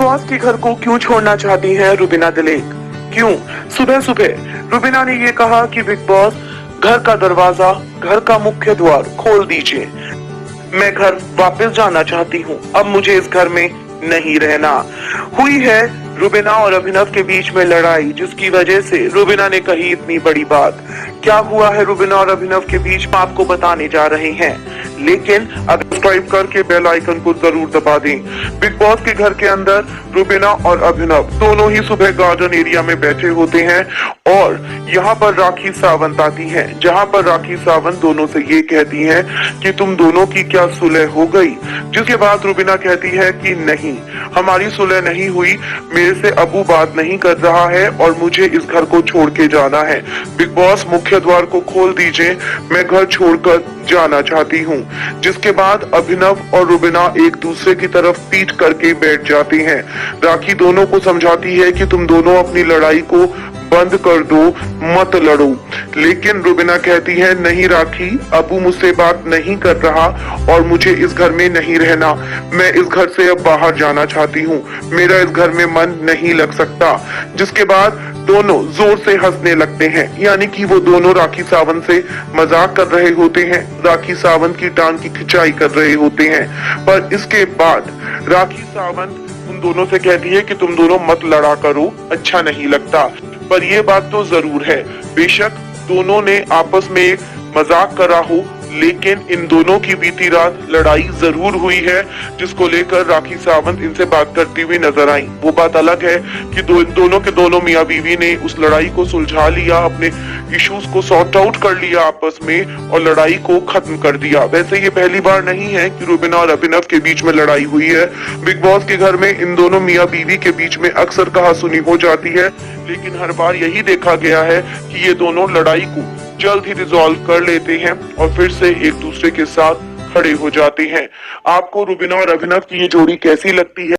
Boss के घर को क्यों छोड़ना चाहती है रुबीना दिलेक? क्यों? सुबह सुबह रुबीना ने ये कहा कि बिग बॉस घर का दरवाजा, घर का मुख्य द्वार खोल दीजिए, मैं घर वापस जाना चाहती हूँ, अब मुझे इस घर में नहीं रहना। हुई है रुबीना और अभिनव के बीच में लड़ाई, जिसकी वजह से रुबीना ने कही इतनी बड़ी बात। क्या हुआ है रुबीना और अभिनव के बीच में आपको बताने जा रहे हैं, लेकिन अगर सब्सक्राइब करके बेल आइकन को जरूर दबा दें। बिग बॉस के घर के अंदर रुबीना और अभिनव दोनों ही सुबह गार्डन एरिया में बैठे होते हैं और यहाँ पर राखी सावंत आती है, जहाँ पर राखी सावंत दोनों से ये कहती है कि तुम दोनों की क्या सुलह हो गई, जिसके बाद रुबीना कहती है कि नहीं, हमारी सुलह नहीं हुई, मेरे से अबू बात नहीं कर रहा है और मुझे इस घर को छोड़ के जाना है। बिग बॉस मुख्य द्वार को खोल दीजिए, मैं घर छोड़कर जाना चाहती हूँ। जिसके बाद अभिनव और रुबीना एक दूसरे की तरफ पीठ करके बैठ जाते हैं। राखी दोनों को समझाती है कि तुम दोनों अपनी लड़ाई को बंद कर दो, मत लड़ो, लेकिन रुबीना कहती है नहीं राखी, अबू मुझसे बात नहीं कर रहा और मुझे इस घर में नहीं रहना, मैं इस घर से अब बाहर जाना चाहती हूँ, मेरा इस घर में मन नहीं लग सकता। जिसके बाद दोनों जोर से हंसने लगते हैं, यानी कि वो दोनों राखी सावंत से मजाक कर रहे होते हैं, राखी सावंत की टांग की खिंचाई कर रहे होते हैं। पर इसके बाद राखी सावंत उन दोनों से कहती है कि तुम दोनों मत लड़ा करो, अच्छा नहीं लगता। पर ये बात तो जरूर है, बेशक दोनों ने आपस में एक मजाक करा हो, लेकिन इन दोनों की बीती रात लड़ाई जरूर हुई है, जिसको लेकर राखी सावंत इनसे बात करती हुई नजर आई। वो बात अलग है कि दोनों के दोनों मियां बीवी ने उस लड़ाई को सुलझा लिया, अपने इश्यूज को सॉर्ट आउट कर लिया आपस में और लड़ाई को खत्म कर दिया। वैसे ये पहली बार नहीं है कि रुबीना और अभिनव के बीच में लड़ाई हुई है। बिग बॉस के घर में इन दोनों मियां बीवी के बीच में अक्सर कहासुनी हो जाती है, लेकिन हर बार यही देखा गया है कि ये दोनों लड़ाई को जल्द ही रिजॉल्व कर लेते हैं और फिर से एक दूसरे के साथ खड़े हो जाते हैं। आपको रुबीना और अभिनव की ये जोड़ी कैसी लगती है?